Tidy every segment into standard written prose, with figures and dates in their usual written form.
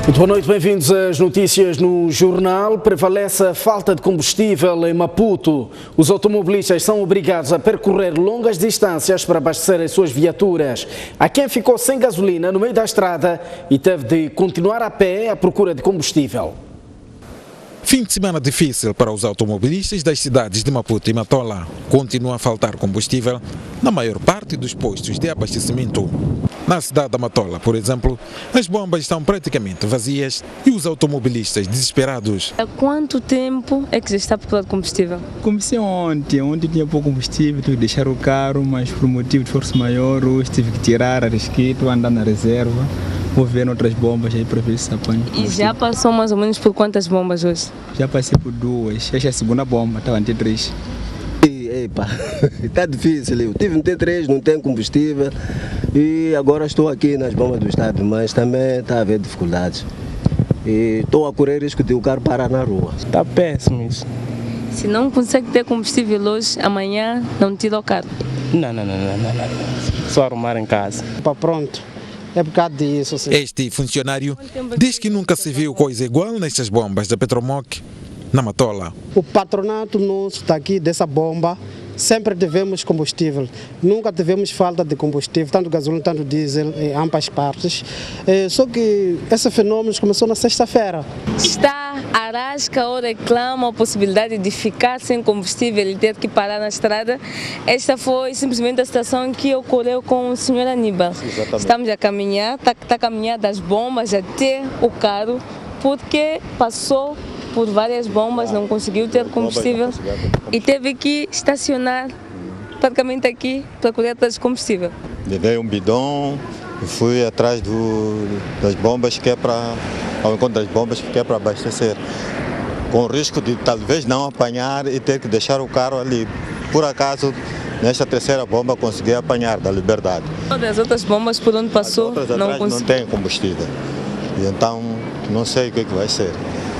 Muito boa noite, bem-vindos às notícias no jornal. Prevalece a falta de combustível em Maputo. Os automobilistas são obrigados a percorrer longas distâncias para abastecer as suas viaturas. Há quem ficou sem gasolina no meio da estrada e teve de continuar a pé à procura de combustível. Fim de semana difícil para os automobilistas das cidades de Maputo e Matola. Continua a faltar combustível na maior parte dos postos de abastecimento. Na cidade da Matola, por exemplo, as bombas estão praticamente vazias e os automobilistas desesperados. Há quanto tempo é que já está a procurar combustível? Comecei ontem tinha pouco combustível, tive que deixar o carro, mas por motivo de força maior, hoje tive que tirar a resquito, andar na reserva. Vou ver outras bombas aí para ver se apanho. E já passou mais ou menos por quantas bombas hoje? Já passei por duas. Esta é a segunda bomba, estava a ter 3. Epa, está difícil. Eu tive T3, não tenho combustível e agora estou aqui nas bombas do estado, mas também está a haver dificuldades. E estou a correr risco de o carro parar na rua. Está péssimo isso. Se não consegue ter combustível hoje, amanhã não tira o carro? Não. Só arrumar em casa. Está pronto. É por causa disso. Sim. Este funcionário diz que nunca se viu coisa igual nestas bombas da Petromoc na Matola. O patronato nosso daqui dessa bomba, sempre tivemos combustível. Nunca tivemos falta de combustível, tanto gasolina, tanto diesel, em ambas partes. Só que esse fenômeno começou na sexta-feira. Está Arasca ou reclama a possibilidade de ficar sem combustível e ter que parar na estrada. Esta foi simplesmente a situação que ocorreu com o Sr. Aníbal. Exatamente. Estamos a caminhar, está a caminhar das bombas até o carro, porque passou por várias bombas, não conseguiu ter combustível e teve que estacionar praticamente aqui para colher atrás de combustível. Levei um bidão e fui atrás das bombas ao encontro das bombas que é para abastecer, com o risco de talvez não apanhar e ter que deixar o carro ali. Por acaso, nesta terceira bomba consegui apanhar da Liberdade. As outras bombas por onde passou não tem combustível, e então não sei o que vai ser.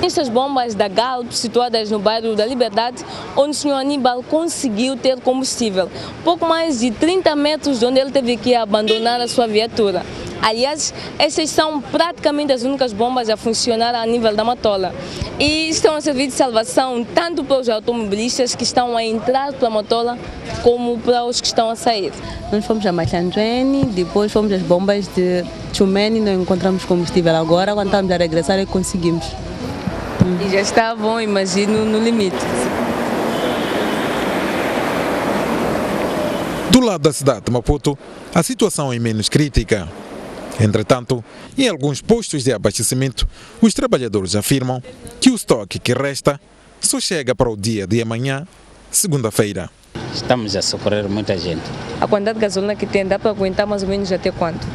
Estas bombas da Galp, situadas no bairro da Liberdade, onde o Sr. Aníbal conseguiu ter combustível. Pouco mais de 30 metros de onde ele teve que abandonar a sua viatura. Aliás, essas são praticamente as únicas bombas a funcionar a nível da Matola. E estão a servir de salvação tanto para os automobilistas que estão a entrar para a Matola, como para os que estão a sair. Nós fomos a Machandrene, depois fomos às bombas de Chumene, não encontramos combustível. Agora, quando estamos a regressar, é que conseguimos. E já estavam, imagino, no limite. Do lado da cidade de Maputo, a situação é menos crítica. Entretanto, em alguns postos de abastecimento, os trabalhadores afirmam que o estoque que resta só chega para o dia de amanhã, segunda-feira. Estamos a socorrer muita gente. A quantidade de gasolina que tem, dá para aguentar mais ou menos até quanto?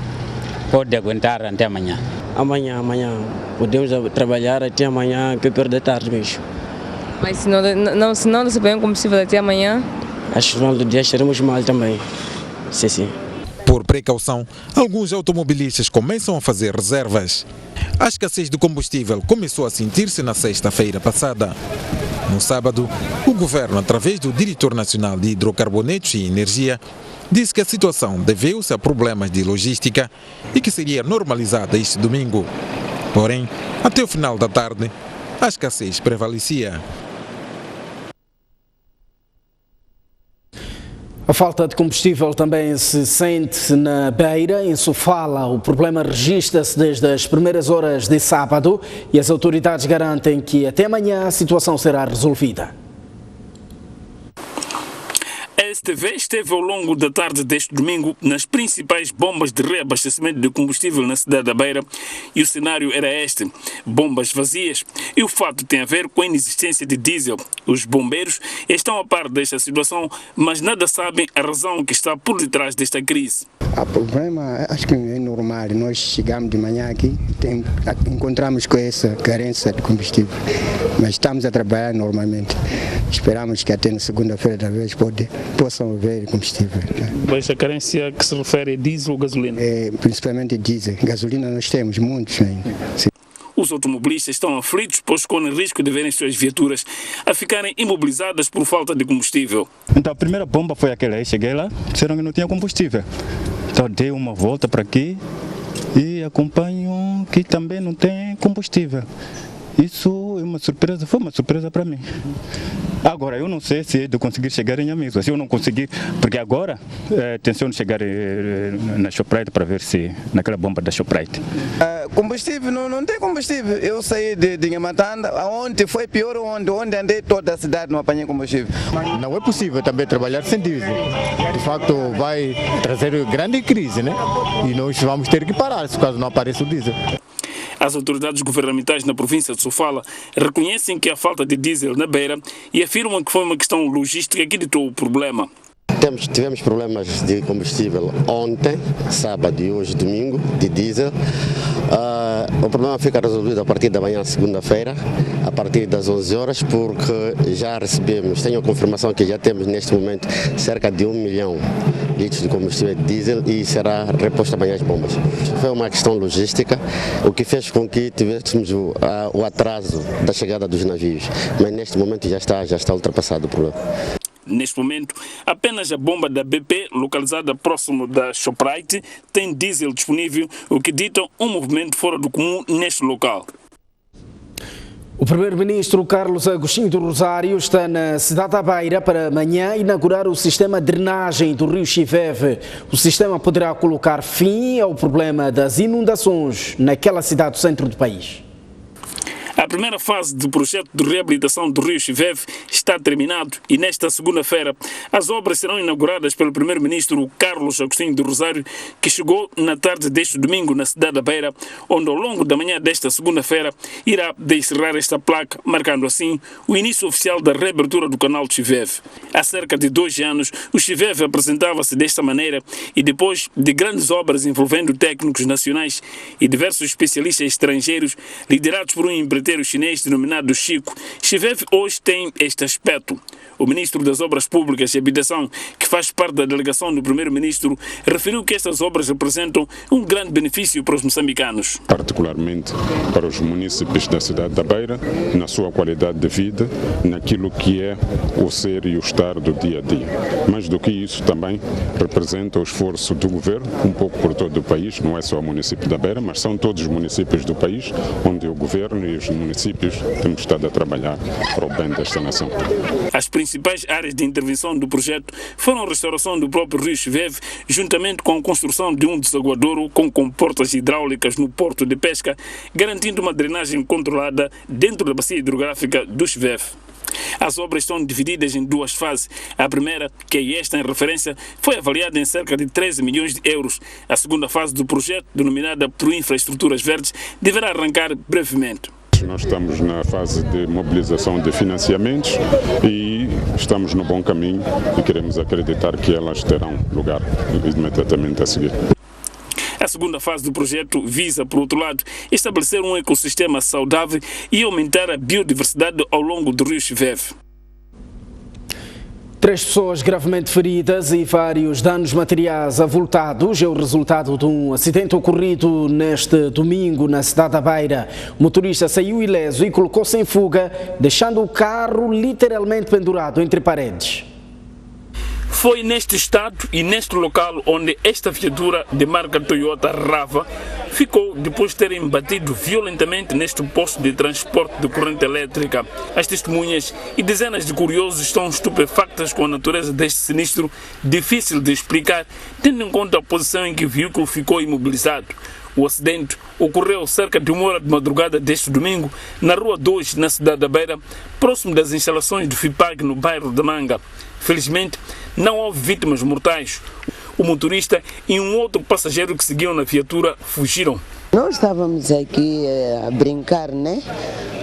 Pode aguentar até amanhã. Amanhã. Podemos trabalhar até amanhã, que hora da tarde mesmo. Mas se não receberem combustível até amanhã? Acho que no final do dia estaremos mal também. Sim. Por precaução, alguns automobilistas começam a fazer reservas. A escassez de combustível começou a sentir-se na sexta-feira passada. No sábado, o governo, através do Diretor Nacional de Hidrocarbonetos e Energia, disse que a situação deveu-se a problemas de logística e que seria normalizada este domingo. Porém, até o final da tarde, a escassez prevalecia. A falta de combustível também se sente na Beira. Em Sofala, o problema registra-se desde as primeiras horas de sábado e as autoridades garantem que até amanhã a situação será resolvida. A STV esteve ao longo da tarde deste domingo nas principais bombas de reabastecimento de combustível na cidade da Beira e o cenário era este, bombas vazias. E o fato tem a ver com a inexistência de diesel. Os bombeiros estão a par desta situação, mas nada sabem a razão que está por detrás desta crise. O problema acho que é normal. Nós chegamos de manhã aqui, encontramos com essa carência de combustível, mas estamos a trabalhar normalmente. Esperamos que até na segunda-feira talvez possam haver combustível. Essa carência que se refere a diesel ou gasolina? Principalmente diesel. Gasolina nós temos muitos ainda. Sim. Os automobilistas estão aflitos, pois correm risco de verem suas viaturas a ficarem imobilizadas por falta de combustível. Então a primeira bomba foi aquela aí, cheguei lá, disseram que não tinha combustível. Então dei uma volta para aqui, e acompanho que também não tem combustível. Isso é uma surpresa, foi uma surpresa para mim. Agora, eu não sei se é de conseguir chegar em Amigo. Se eu não conseguir, porque agora tenciono chegar na Shoprite para ver se naquela bomba da Shoprite. Combustível, não tem combustível. Eu saí de Nhamatanda, ontem foi pior, onde andei toda a cidade não apanhei combustível. Não é possível também trabalhar sem diesel. De facto, vai trazer grande crise, né? E nós vamos ter que parar se caso não apareça o diesel. As autoridades governamentais na província de Sofala reconhecem que a falta de diesel na Beira e afirmam que foi uma questão logística que ditou o problema. Tivemos problemas de combustível ontem, sábado e hoje, domingo, de diesel. O problema fica resolvido a partir da manhã, segunda-feira, a partir das 11 horas, porque já recebemos, tenho a confirmação que já temos neste momento cerca de 1 milhão de litros de combustível de diesel e será reposto amanhã as bombas. Foi uma questão logística, o que fez com que tivéssemos o atraso da chegada dos navios, mas neste momento já está ultrapassado o problema. Neste momento, apenas a bomba da BP, localizada próximo da Shoprite, tem diesel disponível, o que dita um movimento fora do comum neste local. O primeiro-ministro Carlos Agostinho do Rosário está na cidade da Beira para amanhã inaugurar o sistema de drenagem do rio Chiveve. O sistema poderá colocar fim ao problema das inundações naquela cidade do centro do país. A primeira fase do projeto de reabilitação do rio Chiveve está terminado e nesta segunda-feira as obras serão inauguradas pelo primeiro-ministro Carlos Agostinho do Rosário, que chegou na tarde deste domingo na cidade da Beira, onde ao longo da manhã desta segunda-feira irá descerrar esta placa, marcando assim o início oficial da reabertura do canal de Chiveve. Há cerca de 2 anos, o Chiveve apresentava-se desta maneira e depois de grandes obras envolvendo técnicos nacionais e diversos especialistas estrangeiros, liderados por um empreiteiro chinês denominado Chico, Chiveve hoje tem este aspecto. O ministro das Obras Públicas e Habitação, que faz parte da delegação do primeiro-ministro, referiu que estas obras representam um grande benefício para os moçambicanos. Particularmente para os munícipes da cidade da Beira, na sua qualidade de vida, naquilo que é o ser e o estar do dia a dia. Mais do que isso, também representa o esforço do governo, um pouco por todo o país, não é só o município da Beira, mas são todos os municípios do país, onde o governo e os municípios temos estado a trabalhar para o bem desta nação. As principais áreas de intervenção do projeto foram a restauração do próprio rio Chiveve, juntamente com a construção de um desaguadouro com comportas hidráulicas no porto de pesca, garantindo uma drenagem controlada dentro da bacia hidrográfica do Chiveve. As obras estão divididas em 2 fases. A primeira, que é esta em referência, foi avaliada em cerca de 13 milhões de euros. A segunda fase do projeto, denominada por Infraestruturas Verdes, deverá arrancar brevemente. Nós estamos na fase de mobilização de financiamentos e estamos no bom caminho e queremos acreditar que elas terão lugar imediatamente a seguir. A segunda fase do projeto visa, por outro lado, estabelecer um ecossistema saudável e aumentar a biodiversidade ao longo do rio Chiveve. 3 pessoas gravemente feridas e vários danos materiais avultados é o resultado de um acidente ocorrido neste domingo na cidade da Beira. O motorista saiu ileso e colocou-se em fuga, deixando o carro literalmente pendurado entre paredes. Foi neste estado e neste local onde esta viatura de marca Toyota Rava ficou depois de terem batido violentamente neste posto de transporte de corrente elétrica. As testemunhas e dezenas de curiosos estão estupefactas com a natureza deste sinistro, difícil de explicar, tendo em conta a posição em que o veículo ficou imobilizado. O acidente ocorreu cerca de 1 hora de madrugada deste domingo, na Rua 2, na cidade da Beira, próximo das instalações do FIPAG, no bairro da Manga. Felizmente, não houve vítimas mortais. O motorista e um outro passageiro que seguiam na viatura fugiram. Nós estávamos aqui a brincar, né?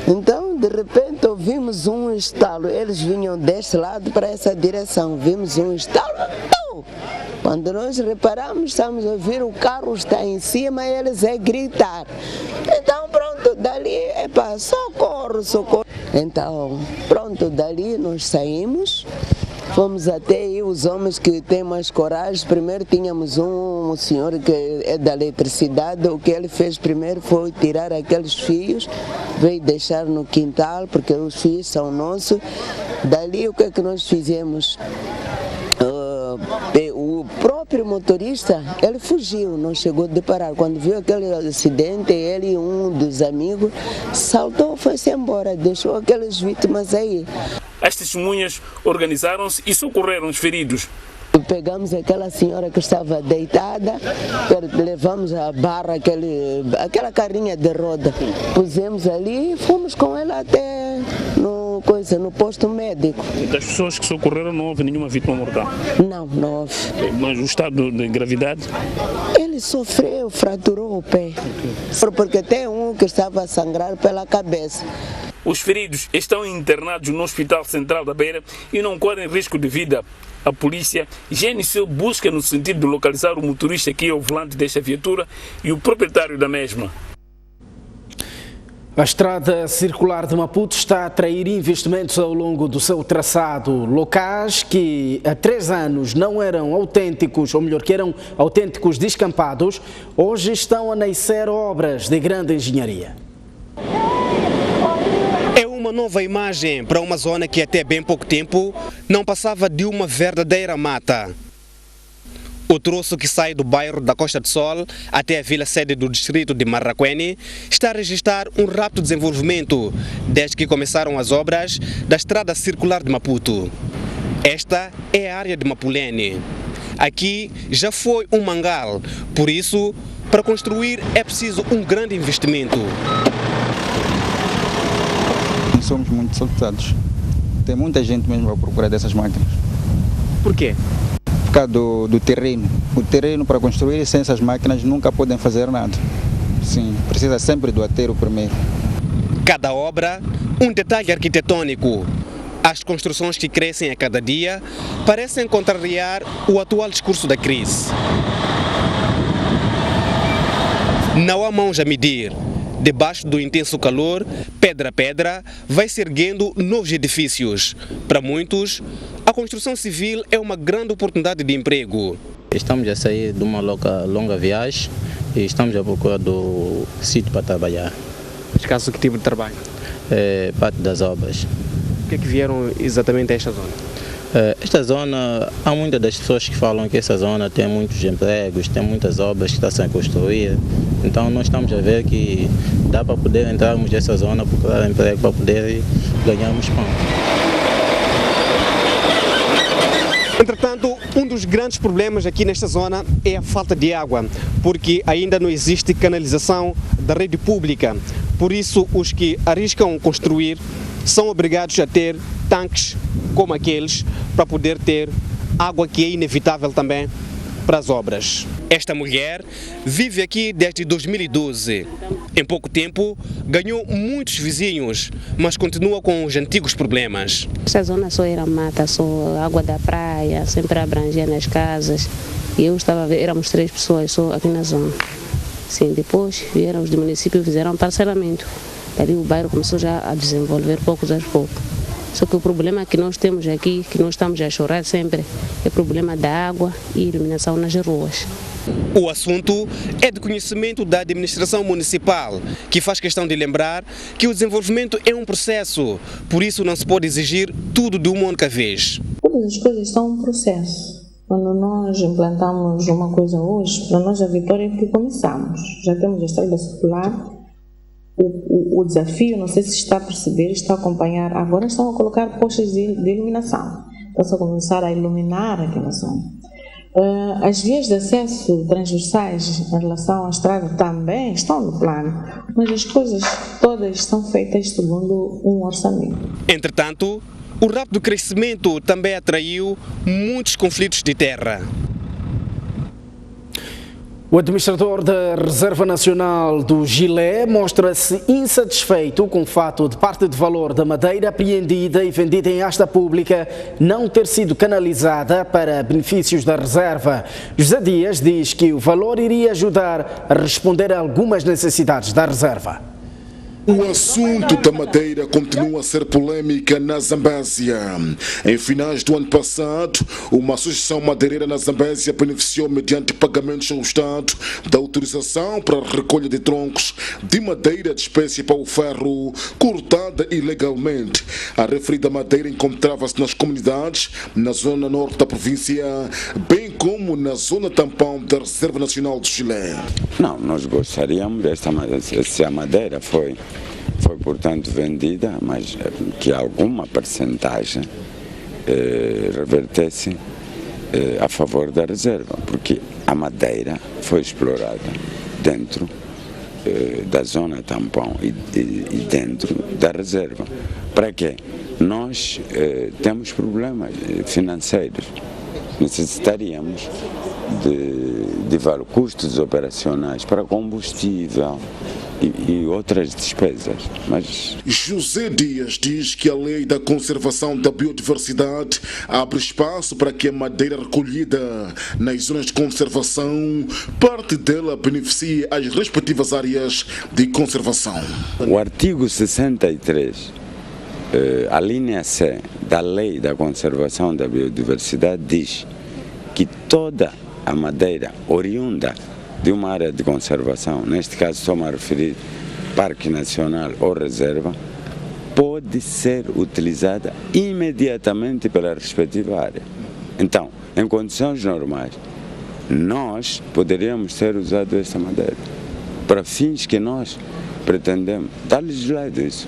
Então, de repente, ouvimos um estalo. Eles vinham deste lado para essa direção. Vimos um estalo. Quando nós reparamos, estamos a ouvir o carro está em cima e eles a gritar. Então, pronto, dali, socorro, socorro. Então, pronto, dali nós saímos. Fomos até aí, os homens que têm mais coragem. Primeiro tínhamos um senhor que é da eletricidade. O que ele fez primeiro foi tirar aqueles fios, veio deixar no quintal, porque os fios são nossos. Dali o que é que nós fizemos? O próprio próprio motorista, ele fugiu, não chegou a deparar. Quando viu aquele acidente, ele e um dos amigos saltou, foi-se embora, deixou aquelas vítimas aí. As testemunhas organizaram-se e socorreram os feridos. Pegamos aquela senhora que estava deitada, levamos a barra, aquela carrinha de roda, pusemos ali e fomos com ela até no posto médico. Das pessoas que socorreram não houve nenhuma vítima mortal? Não houve. Mas o estado de gravidade? Ele sofreu, fraturou o pé, porque tem um que estava a sangrar pela cabeça. Os feridos estão internados no Hospital Central da Beira e não correm risco de vida. A polícia já iniciou busca no sentido de localizar o motorista que é o volante desta viatura e o proprietário da mesma. A estrada circular de Maputo está a atrair investimentos ao longo do seu traçado. Locais que há 3 anos não eram autênticos, ou melhor, que eram autênticos descampados, hoje estão a nascer obras de grande engenharia. Uma nova imagem para uma zona que até bem pouco tempo não passava de uma verdadeira mata. O troço que sai do bairro da Costa do Sol até a vila-sede do distrito de Marraquene está a registrar um rápido desenvolvimento desde que começaram as obras da estrada circular de Maputo. Esta é a área de Mapulene. Aqui já foi um mangal, por isso, para construir é preciso um grande investimento. Somos muito solicitados. Tem muita gente mesmo a procurar dessas máquinas. Por quê? Por causa do terreno. O terreno para construir sem essas máquinas nunca podem fazer nada. Sim, precisa sempre do aterro primeiro. Cada obra, um detalhe arquitetônico. As construções que crescem a cada dia parecem contrariar o atual discurso da crise. Não há mãos a medir. Debaixo do intenso calor, pedra a pedra, vai se erguendo novos edifícios. Para muitos, a construção civil é uma grande oportunidade de emprego. Estamos a sair de uma longa viagem e estamos à procura do sítio para trabalhar. Neste caso, que tipo de trabalho? Parte das obras. Por que é que vieram exatamente a esta zona? Esta zona, há muitas das pessoas que falam que essa zona tem muitos empregos, tem muitas obras que estão sendo construídas. Então nós estamos a ver que dá para poder entrarmos nessa zona, procurar emprego para poder ganharmos pão. Entretanto, um dos grandes problemas aqui nesta zona é a falta de água, porque ainda não existe canalização da rede pública. Por isso, os que arriscam construir são obrigados a ter tanques como aqueles para poder ter água, que é inevitável também para as obras. Esta mulher vive aqui desde 2012. Em pouco tempo, ganhou muitos vizinhos, mas continua com os antigos problemas. Esta zona só era mata, só água da praia, sempre abrangia nas casas. E eu estava a ver, éramos 3 pessoas só aqui na zona. Sim, depois vieram os do município e fizeram um parcelamento. Ali o bairro começou já a desenvolver poucos aos poucos. Só que o problema que nós temos aqui, que nós estamos a chorar sempre, é o problema da água e iluminação nas ruas. O assunto é de conhecimento da administração municipal, que faz questão de lembrar que o desenvolvimento é um processo, por isso não se pode exigir tudo de uma única vez. Todas as coisas são um processo. Quando nós implantamos uma coisa hoje, para nós a vitória é que começamos. Já temos a estrada circular. O desafio, não sei se está a perceber, está a acompanhar, agora estão a colocar postes de iluminação. Estão a começar a iluminar aquela zona. As vias de acesso transversais em relação à estrada também estão no plano, mas as coisas todas são feitas segundo um orçamento. Entretanto, o rápido crescimento também atraiu muitos conflitos de terra. O administrador da Reserva Nacional do Gilé mostra-se insatisfeito com o fato de parte de valor da madeira apreendida e vendida em asta pública não ter sido canalizada para benefícios da reserva. José Dias diz que o valor iria ajudar a responder a algumas necessidades da reserva. O assunto da madeira continua a ser polêmica na Zambésia. Em finais do ano passado, uma associação madeireira na Zambésia beneficiou mediante pagamentos ao Estado da autorização para a recolha de troncos de madeira de espécie pau-ferro cortada ilegalmente. A referida madeira encontrava-se nas comunidades na zona norte da província, bem como na zona tampão da Reserva Nacional do Chile. Não, nós gostaríamos desta madeira, se a madeira foi portanto vendida, mas que alguma percentagem revertesse a favor da reserva, porque a madeira foi explorada dentro da zona tampão e dentro da reserva. Para quê? Nós temos problemas financeiros, necessitaríamos de vários custos operacionais para combustível e outras despesas. Mas José Dias diz que a lei da conservação da biodiversidade abre espaço para que a madeira recolhida nas zonas de conservação, parte dela beneficie as respectivas áreas de conservação. O artigo 63, a linha C da lei da conservação da biodiversidade diz que toda a madeira oriunda de uma área de conservação, neste caso estou-me a referir Parque Nacional ou Reserva, pode ser utilizada imediatamente pela respectiva área. Então, em condições normais, nós poderíamos ter usado esta madeira para fins que nós pretendemos. Está legislado isso.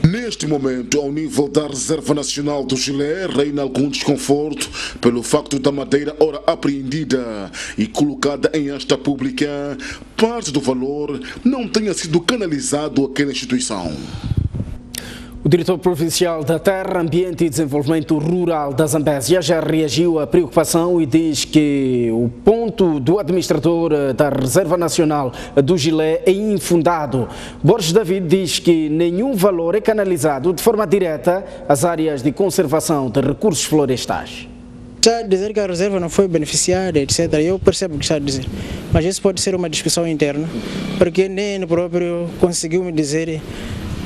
Neste momento, ao nível da Reserva Nacional do Chile, reina algum desconforto pelo facto da madeira ora apreendida e colocada em asta pública, parte do valor não tenha sido canalizado àquela instituição. O diretor provincial da Terra, Ambiente e Desenvolvimento Rural da Zambésia já reagiu à preocupação e diz que o ponto do administrador da Reserva Nacional do Gilé é infundado. Borges David diz que nenhum valor é canalizado de forma direta às áreas de conservação de recursos florestais. Está a dizer que a reserva não foi beneficiada, etc. Eu percebo o que está a dizer, mas isso pode ser uma discussão interna, porque nem ele próprio conseguiu me dizer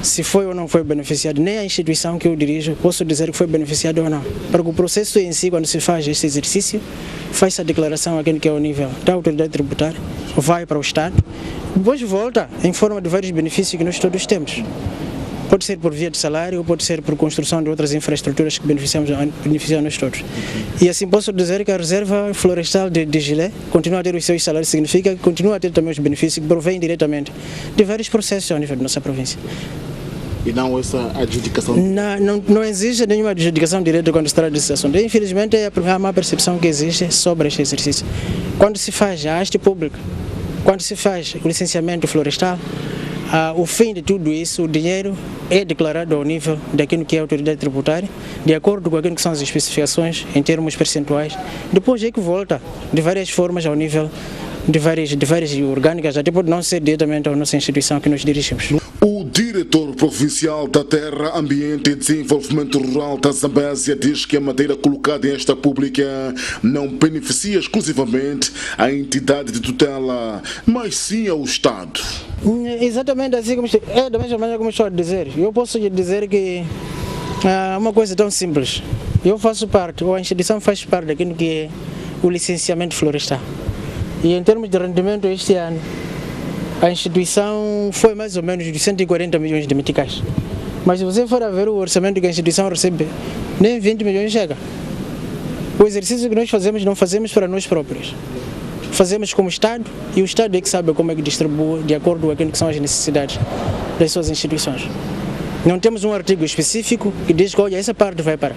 se foi ou não foi beneficiado, nem a instituição que eu dirijo posso dizer que foi beneficiado ou não. Porque o processo em si, quando se faz este exercício, faz a declaração aquele que é o nível da autoridade tributária, vai para o Estado, depois volta em forma de vários benefícios que nós todos temos. Pode ser por via de salário, ou pode ser por construção de outras infraestruturas que beneficiam nós todos. E assim posso dizer que a Reserva Florestal de Gilé continua a ter os seus salários, significa que continua a ter também os benefícios que provêm diretamente de vários processos ao nível da nossa província. E não essa adjudicação? Não existe nenhuma adjudicação direta quando se trata desse assunto. Infelizmente é a má percepção que existe sobre este exercício. Quando se faz a haste pública, quando se faz o licenciamento florestal, o fim de tudo isso, o dinheiro é declarado ao nível daquilo que é a autoridade tributária, de acordo com aquilo que são as especificações em termos percentuais. Depois é que volta de várias formas ao nível de várias orgânicas, até pode não ser diretamente à nossa instituição que nos dirigimos. O diretor provincial da Terra, Ambiente e Desenvolvimento Rural da Zambésia diz que a madeira colocada em esta pública não beneficia exclusivamente a entidade de tutela, mas sim ao Estado. Exatamente assim, é da mesma maneira como estou a dizer. Eu posso lhe dizer que uma coisa tão simples. Eu faço parte, ou a instituição faz parte daquilo que é o licenciamento florestal. E em termos de rendimento este ano, a instituição foi mais ou menos de 140 milhões de meticais. Mas se você for a ver o orçamento que a instituição recebe, nem 20 milhões chega. O exercício que nós fazemos, não fazemos para nós próprios. Fazemos como Estado, e o Estado é que sabe como é que distribui de acordo com aquilo que são as necessidades das suas instituições. Não temos um artigo específico que diz que, olha, essa parte vai para.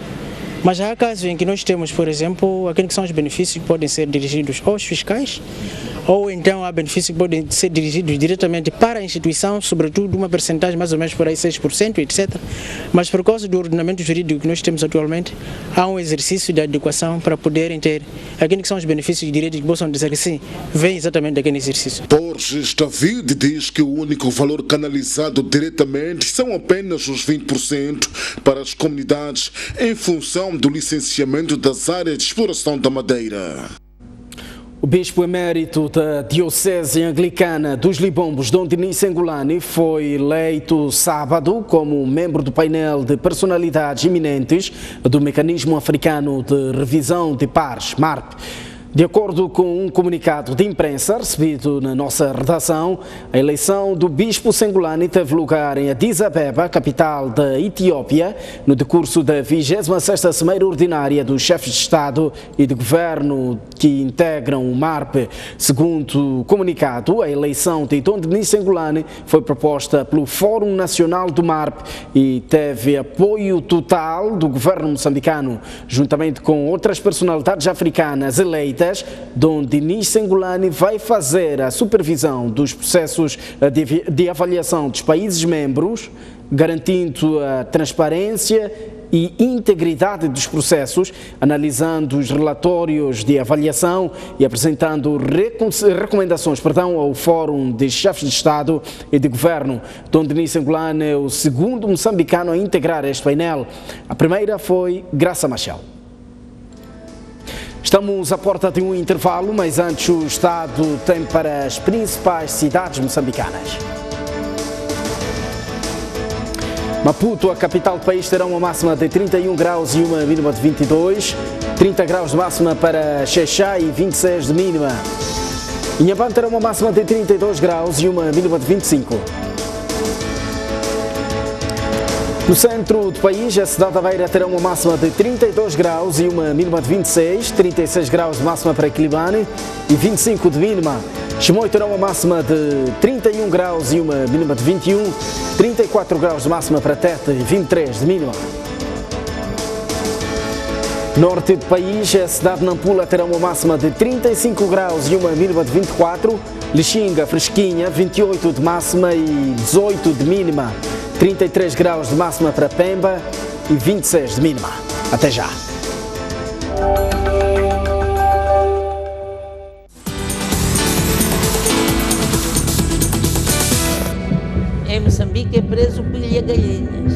Mas há casos em que nós temos, por exemplo, aqueles que são os benefícios que podem ser dirigidos aos fiscais, ou então há benefícios que podem ser dirigidos diretamente para a instituição, sobretudo uma percentagem mais ou menos por aí 6%, etc. Mas por causa do ordenamento jurídico que nós temos atualmente, há um exercício de adequação para poderem ter aqueles que são os benefícios diretos que possam dizer que sim, vem exatamente daquele exercício. Borges David diz que o único valor canalizado diretamente são apenas os 20% para as comunidades em função do licenciamento das áreas de exploração da madeira. O bispo emérito da Diocese Anglicana dos Libombos, Dom Denis Sengulani, foi eleito sábado como membro do painel de personalidades eminentes do Mecanismo Africano de Revisão de Pares, MARP. De acordo com um comunicado de imprensa recebido na nossa redação, a eleição do bispo Sengulani teve lugar em Addis Abeba, capital da Etiópia, no decurso da 26ª Cimeira Ordinária dos Chefes de Estado e de Governo que integram o MARP. Segundo o comunicado, a eleição de Dom Denis Sengulani foi proposta pelo Fórum Nacional do MARP e teve apoio total do governo moçambicano, juntamente com outras personalidades africanas eleitas. Dom Denis Sengulani vai fazer a supervisão dos processos de avaliação dos países membros, garantindo a transparência e integridade dos processos, analisando os relatórios de avaliação e apresentando recomendações ao Fórum de Chefes de Estado e de Governo. Dom Denis Sengulani é o segundo moçambicano a integrar este painel. A primeira foi Graça Machel. Estamos à porta de um intervalo, mas antes o Estado tem para as principais cidades moçambicanas. Maputo, a capital do país, terá uma máxima de 31 graus e uma mínima de 22. 30 graus de máxima para Xexá e 26 de mínima. Inhambane terá uma máxima de 32 graus e uma mínima de 25. No centro do país, a cidade da Beira terá uma máxima de 32 graus e uma mínima de 26, 36 graus de máxima para Quilibane e 25 de mínima. Chimoio terá uma máxima de 31 graus e uma mínima de 21, 34 graus de máxima para Tete e 23 de mínima. Norte do país, a cidade de Nampula terá uma máxima de 35 graus e uma mínima de 24, Lixinga, fresquinha, 28 de máxima e 18 de mínima. 33 graus de máxima para Pemba e 26 de mínima. Até já! Em Moçambique é preso pilha galinhas.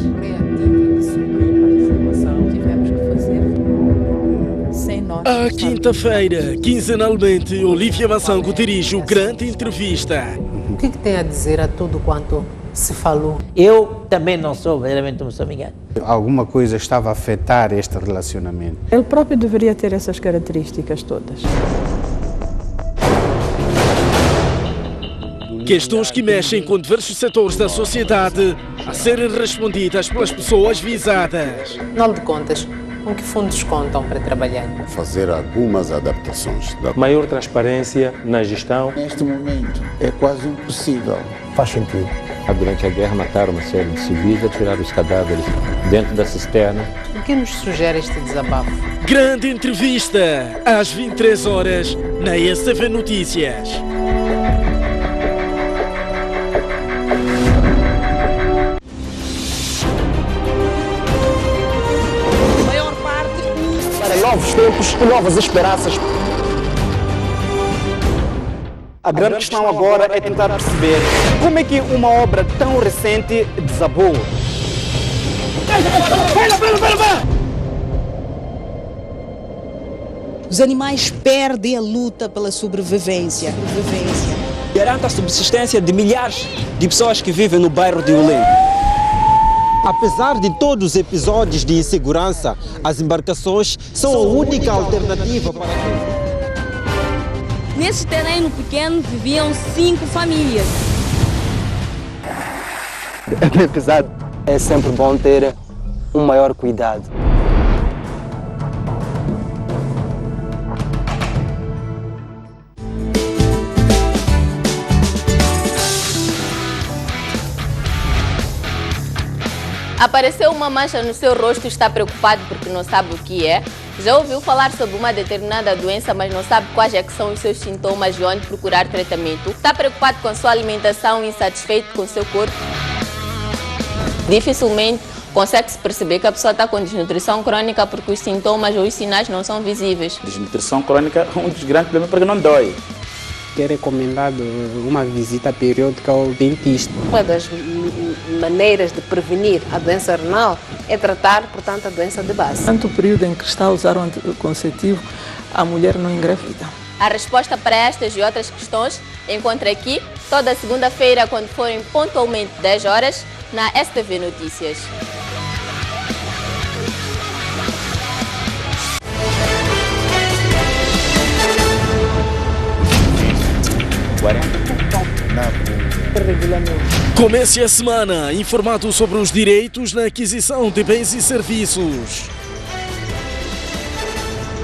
À quinta-feira, quinzenalmente, Olívia Massango dirige o Grande Entrevista. O que tem a dizer a tudo quanto se falou? Eu também não sou verdadeiramente moçambicano. Alguma coisa estava a afetar este relacionamento. Ele próprio deveria ter essas características todas. Questões que mexem com diversos setores da sociedade a serem respondidas pelas pessoas visadas. Afinal de contas, com que fundos contam para trabalhar? Fazer algumas adaptações. Maior transparência na gestão. Neste momento é quase impossível. Faz sentido. Durante a guerra mataram uma série de civis a tirar os cadáveres dentro da cisterna. O que nos sugere este desabafo? Grande Entrevista, às 23 horas, na STV Notícias. Novos tempos e novas esperanças. A grande questão agora é tentar perceber como é que uma obra tão recente desabou. Os animais perdem a luta pela sobrevivência. Garanta a subsistência de milhares de pessoas que vivem no bairro de Ulém. Apesar de todos os episódios de insegurança, as embarcações são a única alternativa para... Nesse terreno pequeno viviam 5 famílias. Apesar, é sempre bom ter um maior cuidado. Apareceu uma mancha no seu rosto e está preocupado porque não sabe o que é. Já ouviu falar sobre uma determinada doença, mas não sabe quais é que são os seus sintomas e onde procurar tratamento. Está preocupado com a sua alimentação e insatisfeito com o seu corpo. Dificilmente consegue-se perceber que a pessoa está com desnutrição crônica porque os sintomas ou os sinais não são visíveis. Desnutrição crônica é um dos grandes problemas porque não dói. É recomendado uma visita periódica ao dentista. Uma das maneiras de prevenir a doença renal é tratar, portanto, a doença de base. Durante o período em que está a usar o anticonceptivo, a mulher não engravida. A resposta para estas e outras questões encontra aqui toda segunda-feira, quando forem pontualmente 10 horas, na STV Notícias. Comece a semana informado sobre os direitos na aquisição de bens e serviços.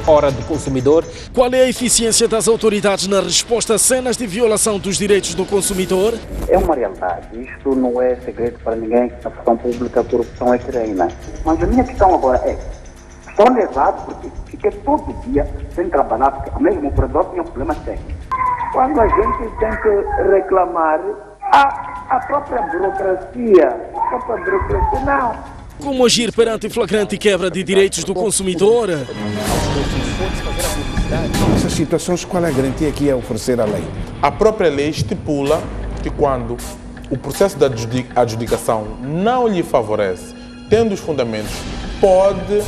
Hora do consumidor. Qual é a eficiência das autoridades na resposta a cenas de violação dos direitos do consumidor? É uma realidade. Isto não é segredo para ninguém. Na função pública, a corrupção é que reina. Mas a minha questão agora é: estou levado porque fiquei todo dia sem trabalhar, porque a mesma operador tinha problemas técnicos. Quando a gente tem que reclamar, a própria burocracia não. Como agir perante flagrante quebra de direitos do consumidor? Nessas situações, qual é a garantia que é oferecer a lei? A própria lei estipula que quando o processo da adjudicação não lhe favorece, tendo os fundamentos, pode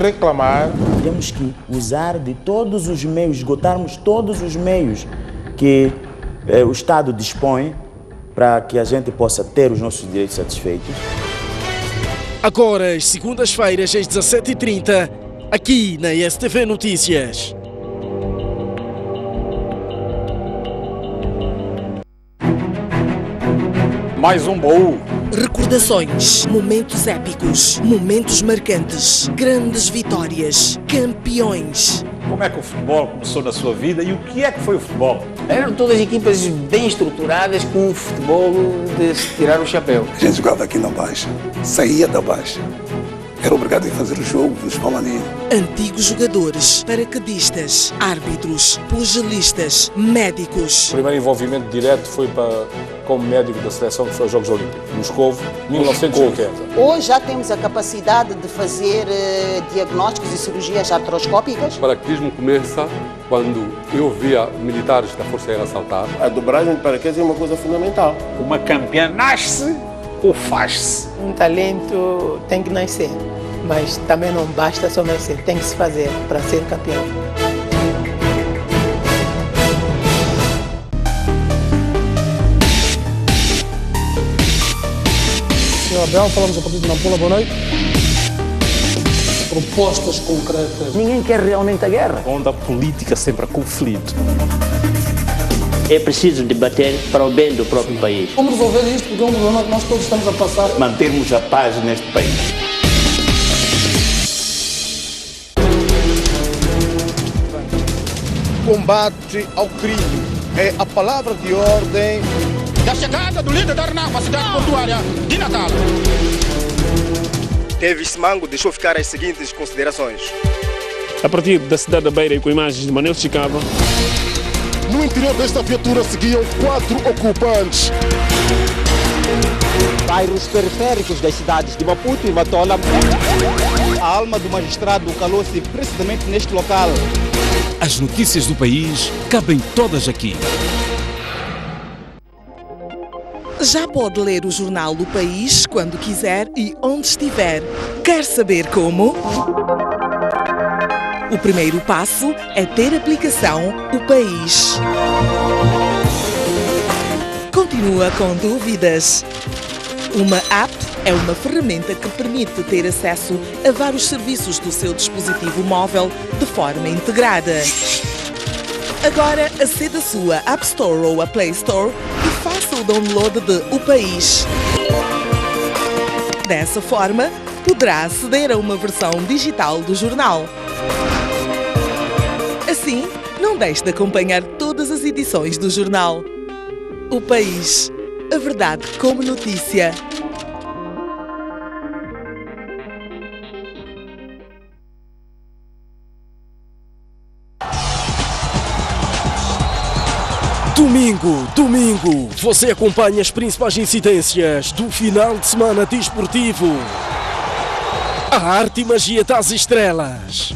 reclamar. Temos que usar de todos os meios, esgotarmos todos os meios que o Estado dispõe para que a gente possa ter os nossos direitos satisfeitos. Agora, às segundas-feiras, às 17h30, aqui na STV Notícias. Mais um baú. Recordações, momentos épicos, momentos marcantes, grandes vitórias, campeões. Como é que o futebol começou na sua vida e o que é que foi o futebol? Eram todas equipas bem estruturadas com um futebol de se tirar o chapéu. A gente jogava aqui na Baixa, saía da Baixa. Era obrigado a fazer o jogo dos Falaninhos. Antigos jogadores, paraquedistas, árbitros, pugilistas, médicos. O primeiro envolvimento direto foi como médico da seleção que foi aos Jogos Olímpicos, Moscovo, 1980. Hoje já temos a capacidade de fazer diagnósticos e cirurgias artroscópicas. O paraquedismo começa quando eu via militares da Força Aérea saltar. A dobragem de paraquedas é uma coisa fundamental. Uma campeã nasce ou faz-se? Um talento tem que nascer, mas também não basta só nascer, tem que se fazer para ser campeão. Senhor Abel, falamos a partir de Nampula, boa noite. Propostas concretas. Ninguém quer realmente a guerra. Onde a política sempre é conflito. É preciso debater para o bem do próprio país. Como resolver isto? Porque é um problema que nós todos estamos a passar. Mantermos a paz neste país. Combate ao crime é a palavra de ordem da chegada do líder da Arnau à cidade portuária de Natal. Davis Simango deixou ficar as seguintes considerações. A partir da cidade da Beira e com imagens de Manuel Chicava. No interior desta viatura seguiam 4 ocupantes. Bairros periféricos das cidades de Maputo e Matola. A alma do magistrado calou-se precisamente neste local. As notícias do país cabem todas aqui. Já pode ler o jornal do País quando quiser e onde estiver. Quer saber como? O primeiro passo é ter a aplicação O País. Continua com dúvidas? Uma app é uma ferramenta que permite ter acesso a vários serviços do seu dispositivo móvel de forma integrada. Agora aceda à sua App Store ou a Play Store e faça o download de O País. Dessa forma, poderá aceder a uma versão digital do jornal. Assim, não deixe de acompanhar todas as edições do jornal. O País. A verdade como notícia. Domingo, você acompanha as principais incidências do final de semana desportivo. A arte e magia das estrelas.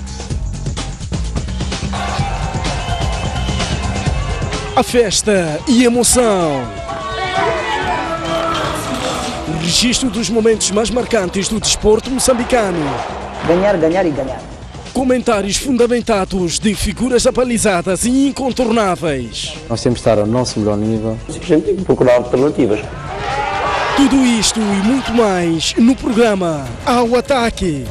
A festa e emoção. O registro dos momentos mais marcantes do desporto moçambicano. Ganhar, ganhar e ganhar. comentários fundamentados de figuras abalizadas e incontornáveis. Nós temos de estar ao nosso melhor nível. A gente tem que procurar alternativas. Tudo isto e muito mais no programa Ao Ataque.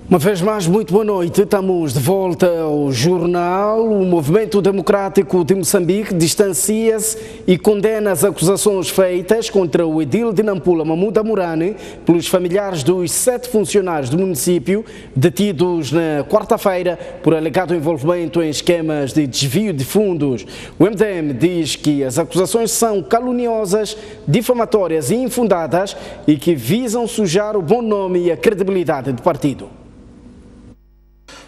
Uma vez mais, muito boa noite. Estamos de volta ao jornal. O Movimento Democrático de Moçambique distancia-se e condena as acusações feitas contra o edil de Nampula, Mahmoud Amurani, pelos familiares dos 7 funcionários do município detidos na quarta-feira por alegado envolvimento em esquemas de desvio de fundos. O MDM diz que as acusações são caluniosas, difamatórias e infundadas e que visam sujar o bom nome e a credibilidade do partido.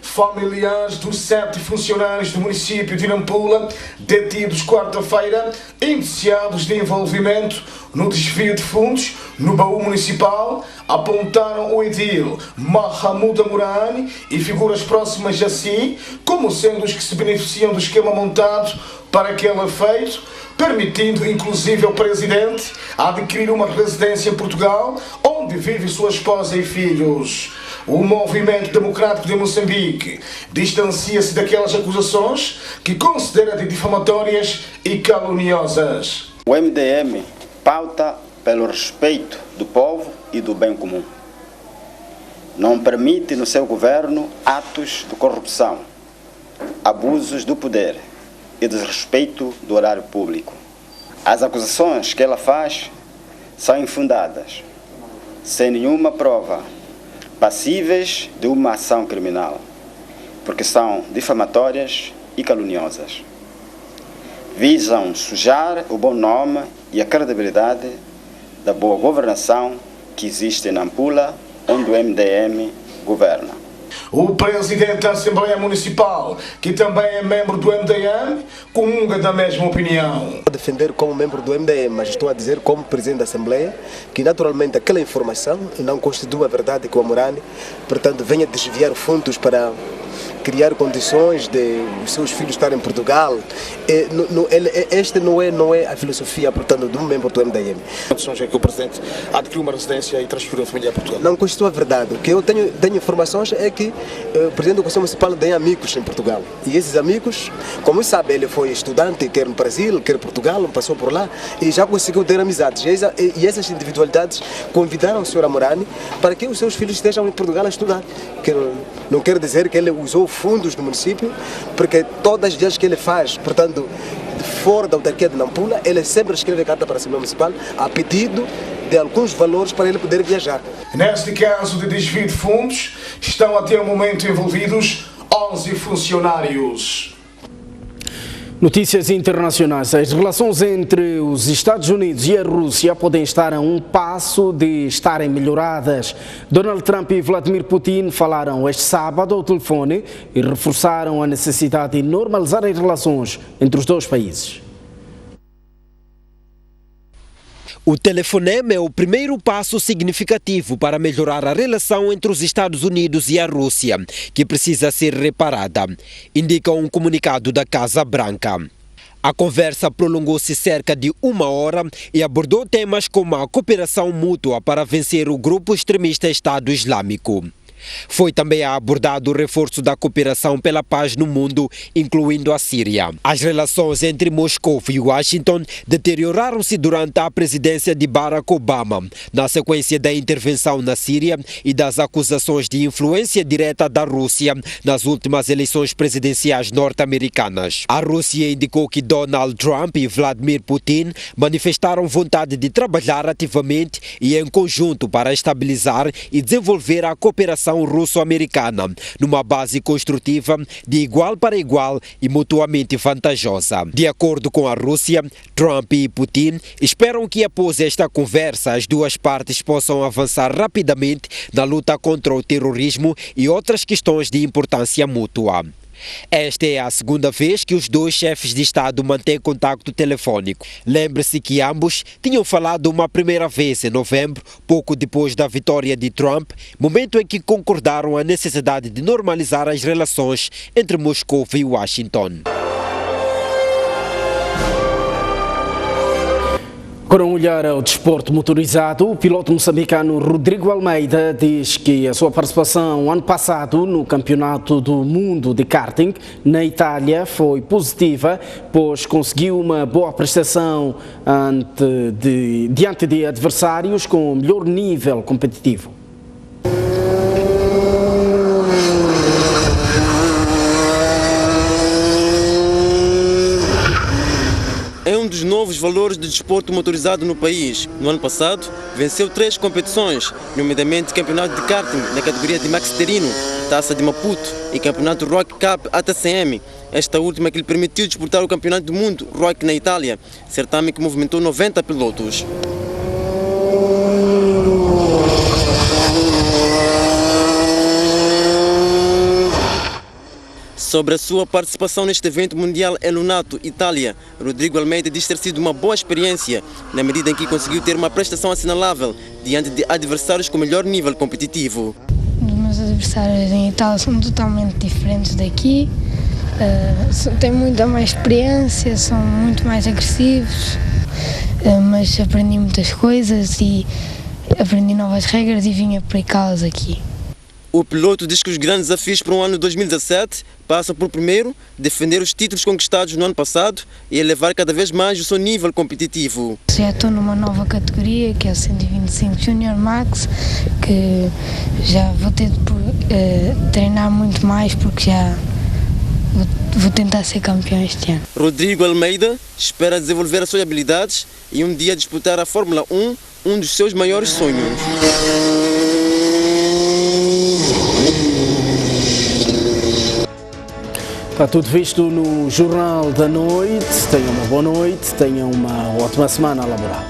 Familiares dos 7 funcionários do município de Nampula, detidos quarta-feira, indiciados de envolvimento no desvio de fundos no baú municipal, apontaram o edil Mahmoud Amurani e figuras próximas a si como sendo os que se beneficiam do esquema montado para aquele efeito, permitindo inclusive ao presidente adquirir uma residência em Portugal, onde vive sua esposa e filhos. O Movimento Democrático de Moçambique distancia-se daquelas acusações que considera de difamatórias e caluniosas. O MDM pauta pelo respeito do povo e do bem comum. Não permite no seu governo atos de corrupção, abusos do poder e desrespeito do horário público. As acusações que ela faz são infundadas, sem nenhuma prova, passíveis de uma ação criminal, porque são difamatórias e caluniosas. Visam sujar o bom nome e a credibilidade da boa governação que existe em Nampula, onde o MDM governa. O presidente da Assembleia Municipal, que também é membro do MDM, comunga da mesma opinião. Vou defender como membro do MDM, mas estou a dizer como presidente da Assembleia que naturalmente aquela informação não constitui a verdade que o Amurani, portanto, venha desviar fundos para criar condições de os seus filhos estarem em Portugal. Este não é a filosofia, portanto, de um membro do MDM. A condição é que o presidente adquiriu uma residência e transferiu a família a Portugal. Não constitui a verdade. O que eu tenho informações é que o presidente do Conselho Municipal tem amigos em Portugal. E esses amigos, como sabe, ele foi estudante, quer no Brasil, quer em Portugal, passou por lá e já conseguiu ter amizades. E essas individualidades convidaram o Sr. Amurani para que os seus filhos estejam em Portugal a estudar. Não quer dizer que ele usou fundos do município, porque todas as vezes que ele faz, portanto, fora da autarquia de Nampula, ele sempre escreve carta para a Assembleia Municipal a pedido de alguns valores para ele poder viajar. Neste caso de desvio de fundos, estão até o momento envolvidos 11 funcionários. Notícias internacionais. As relações entre os Estados Unidos e a Rússia podem estar a um passo de estarem melhoradas. Donald Trump e Vladimir Putin falaram este sábado ao telefone e reforçaram a necessidade de normalizar as relações entre os dois países. O telefonema é o primeiro passo significativo para melhorar a relação entre os Estados Unidos e a Rússia, que precisa ser reparada, indica um comunicado da Casa Branca. A conversa prolongou-se cerca de 1 hora e abordou temas como a cooperação mútua para vencer o grupo extremista Estado Islâmico. Foi também abordado o reforço da cooperação pela paz no mundo, incluindo a Síria. As relações entre Moscou e Washington deterioraram-se durante a presidência de Barack Obama, na sequência da intervenção na Síria e das acusações de influência direta da Rússia nas últimas eleições presidenciais norte-americanas. A Rússia indicou que Donald Trump e Vladimir Putin manifestaram vontade de trabalhar ativamente e em conjunto para estabilizar e desenvolver a cooperação russo-americana, numa base construtiva de igual para igual e mutuamente vantajosa. De acordo com a Rússia, Trump e Putin esperam que após esta conversa as duas partes possam avançar rapidamente na luta contra o terrorismo e outras questões de importância mútua. Esta é a segunda vez que os dois chefes de Estado mantêm contacto telefônico. Lembre-se que ambos tinham falado uma primeira vez em novembro, pouco depois da vitória de Trump, momento em que concordaram a necessidade de normalizar as relações entre Moscou e Washington. Para olhar ao desporto motorizado, o piloto moçambicano Rodrigo Almeida diz que a sua participação ano passado no Campeonato do Mundo de Karting na Itália foi positiva, pois conseguiu uma boa prestação diante de adversários com melhor nível competitivo. É um dos novos valores do desporto motorizado no país. No ano passado, venceu 3 competições, nomeadamente Campeonato de Karting na categoria de Max Terino, Taça de Maputo e Campeonato Rock Cup ATCM. Esta última que lhe permitiu disputar o Campeonato do Mundo Rock na Itália, certame que movimentou 90 pilotos. Sobre a sua participação neste evento mundial em Lonato, Itália, Rodrigo Almeida diz ter sido uma boa experiência, na medida em que conseguiu ter uma prestação assinalável diante de adversários com melhor nível competitivo. Os meus adversários em Itália são totalmente diferentes daqui, têm muita mais experiência, são muito mais agressivos, mas aprendi muitas coisas e aprendi novas regras e vim aplicá-las aqui. O piloto diz que os grandes desafios para o ano 2017 passam por, primeiro, defender os títulos conquistados no ano passado e elevar cada vez mais o seu nível competitivo. Já estou numa nova categoria, que é o 125 Junior Max, que já vou ter de treinar muito mais, porque já vou tentar ser campeão este ano. Rodrigo Almeida espera desenvolver as suas habilidades e um dia disputar a Fórmula 1, um dos seus maiores sonhos. Está tudo visto no Jornal da Noite. Tenham uma boa noite, tenham uma ótima semana laboral.